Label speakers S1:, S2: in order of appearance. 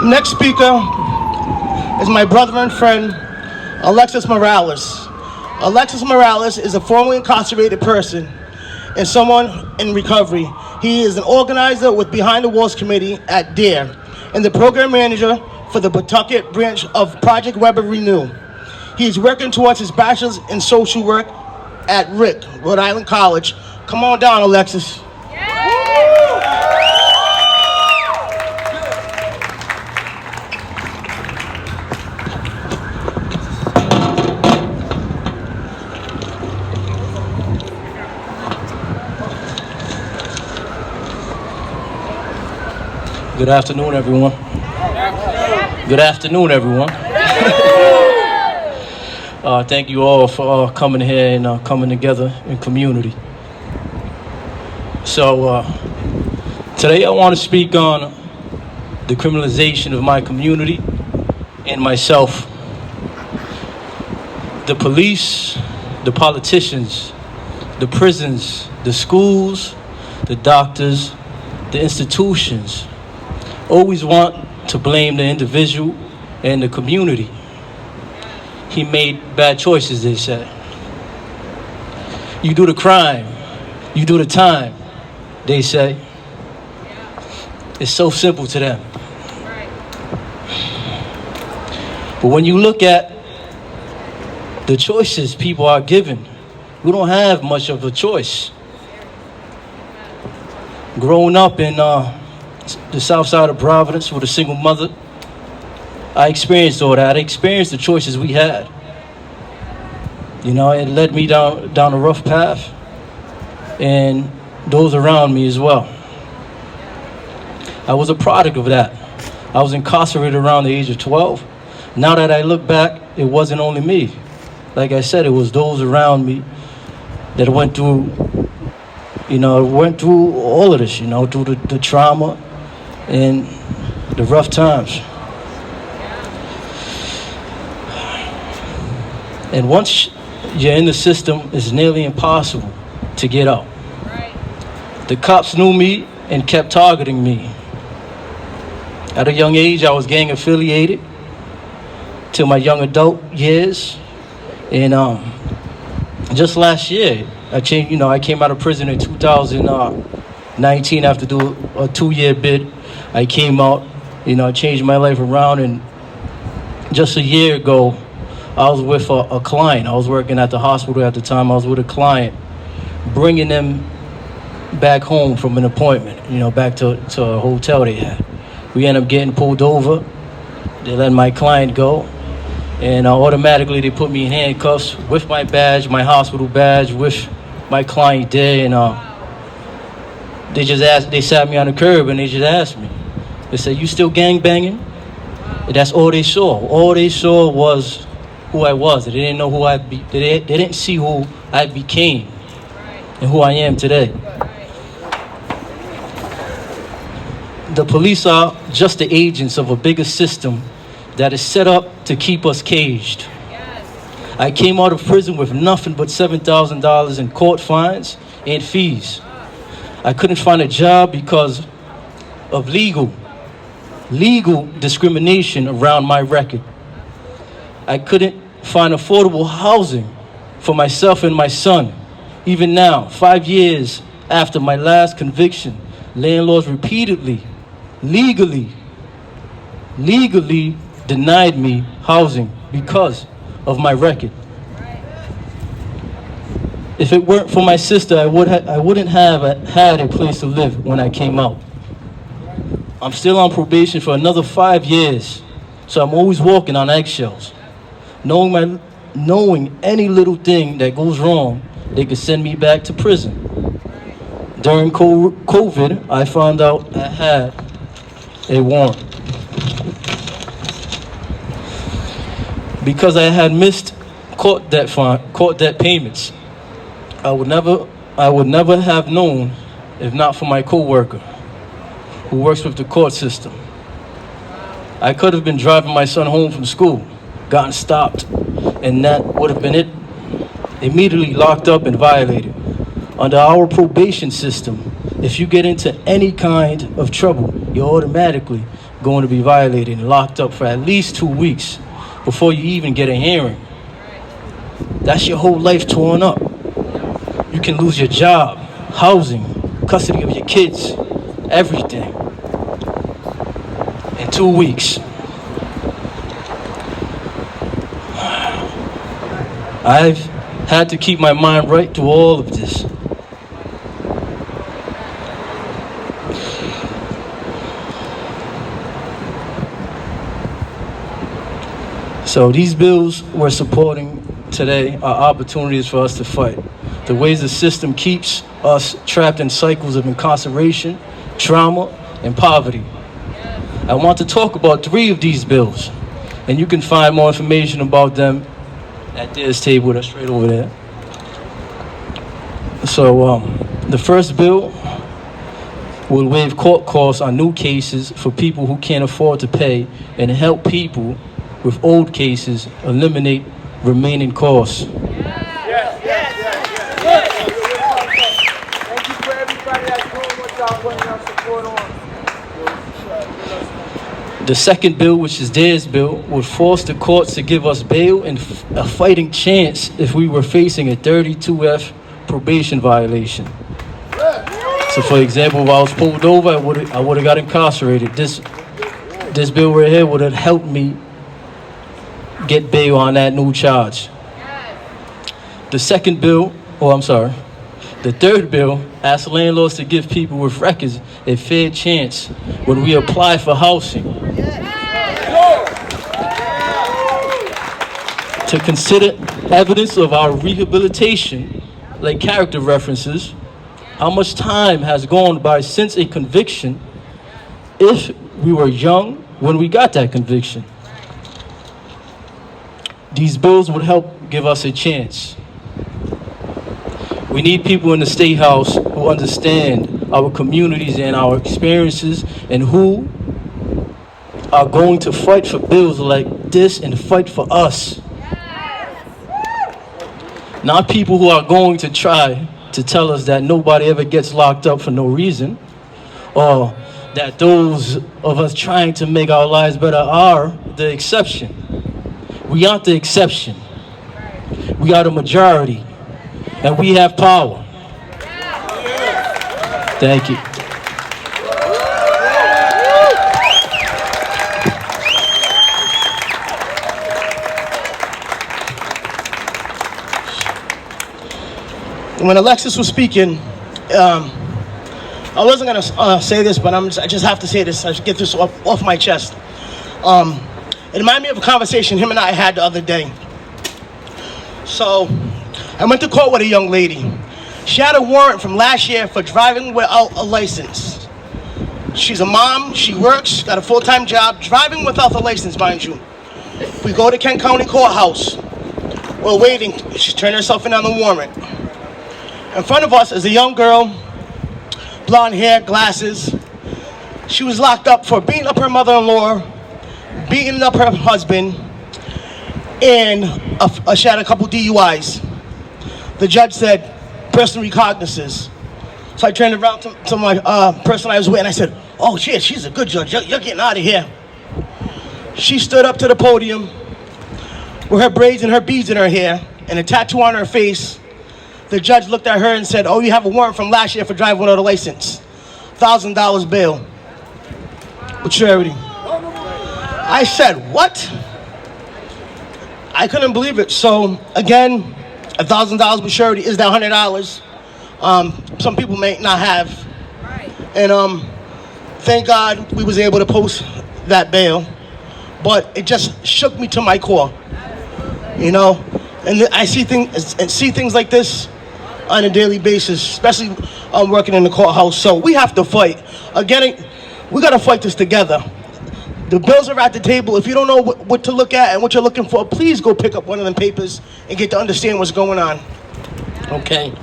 S1: Next speaker is my brother and friend, Alexis Morales. Alexis Morales is a formerly incarcerated person and someone in recovery. He is an organizer with Behind the Walls Committee at DARE and the program manager for the Pawtucket branch of Project Weber Renew. He is working towards his bachelor's in social work at Rhode Island College. Come on down, Alexis.
S2: Good afternoon, everyone. Good afternoon, everyone. Thank you all for coming here and coming together in community. So today I want to speak on the criminalization of my community and myself. The police, the politicians, the prisons, the schools, the doctors, the institutions always want to blame the individual and the community. He made bad choices, they say. You do the crime, you do the time, they say. It's so simple to them. But when you look at the choices people are given, we don't have much of a choice. Growing up in the south side of Providence with a single mother, I experienced all that. I experienced the choices we had. You know, it led me down a rough path, and those around me as well. I was a product of that. I was incarcerated around the age of 12. Now that I look back, it wasn't only me. Like I said, it was those around me that went through all of this, through the trauma and the rough times. And once you're in the system, it's nearly impossible to get out. The cops knew me and kept targeting me. At a young age, I was gang affiliated till my young adult years. And just last year, I came out of prison in 2019 after doing a 2-year bid. I came out, I changed my life around, and just a year ago, I was with a client. I was working at the hospital at the time. I was with a client, bringing them back home from an appointment, back to a hotel they had. We ended up getting pulled over. They let my client go, and automatically they put me in handcuffs with my badge, my hospital badge, with my client there, and they sat me on the curb and they just asked me. They said, "You still gang banging?" And that's all they saw. All they saw was who I was. They didn't know who they didn't see who I became and who I am today. The police are just the agents of a bigger system that is set up to keep us caged. I came out of prison with nothing but $7,000 in court fines and fees. I couldn't find a job because of legal discrimination around my record. I couldn't find affordable housing for myself and my son. Even now, 5 years after my last conviction, landlords repeatedly, legally denied me housing because of my record. If it weren't for my sister, I wouldn't have had a place to live when I came out. I'm still on probation for another 5 years, so I'm always walking on eggshells. Knowing any little thing that goes wrong, they could send me back to prison. During COVID, I found out I had a warrant. Because I had missed court debt payments, I would never have known if not for my coworker who works with the court system. I could have been driving my son home from school, gotten stopped, and that would have been it. Immediately locked up and violated. Under our probation system, if you get into any kind of trouble, you're automatically going to be violated and locked up for at least 2 weeks before you even get a hearing. That's your whole life torn up. You can lose your job, housing, custody of your kids, everything in 2 weeks. I've had to keep my mind right through all of this. So these bills we're supporting today are opportunities for us to fight. The ways the system keeps us trapped in cycles of incarceration, trauma, and poverty. I want to talk about 3 of these bills, and you can find more information about them at this table that's right over there. So the first bill will waive court costs on new cases for people who can't afford to pay and help people with old cases eliminate remaining costs.
S3: Thank you for everybody that's doing what y'all putting your support on.
S2: The second bill, which is theirs bill, would force the courts to give us bail and a fighting chance if we were facing a 32F probation violation. So for example, if I was pulled over, I would have got incarcerated. This bill right here would have helped me get bail on that new charge. The third bill asks landlords to give people with records a fair chance when we apply for housing. To consider evidence of our rehabilitation, like character references, how much time has gone by since a conviction if we were young when we got that conviction. These bills would help give us a chance. We need people in the State House who understand our communities and our experiences and who are going to fight for bills like this and fight for us. Not people who are going to try to tell us that nobody ever gets locked up for no reason, or that those of us trying to make our lives better are the exception. We aren't the exception. We are the majority, and we have power. Thank you.
S1: When Alexis was speaking, I wasn't going to say this, but I just have to say this. I should get this off my chest. It reminded me of a conversation him and I had the other day. So I went to court with a young lady. She had a warrant from last year for driving without a license. She's a mom, she works, got a full-time job, driving without a license, mind you. We go to Kent County Courthouse. We're waiting. She's turning herself in on the warrant. In front of us is a young girl, blonde hair, glasses. She was locked up for beating up her mother-in-law, beating up her husband, and she had a couple DUIs. The judge said, person recognizances. So I turned around to my person I was with, and I said, oh shit, she's a good judge. You're getting out of here. She stood up to the podium with her braids and her beads in her hair and a tattoo on her face. The judge looked at her and said, oh, you have a warrant from last year for driving without a license. $1,000 bail with charity. I said, what? I couldn't believe it. So again, $1,000 with charity is that $100. Some people may not have. And thank God we was able to post that bail. But it just shook me to my core, you know. And I see things like this on a daily basis, especially working in the courthouse. So we have to fight. Again, we got to fight this together. The bills are at the table. If you don't know what to look at and what you're looking for, please go pick up one of them papers and get to understand what's going on. Okay.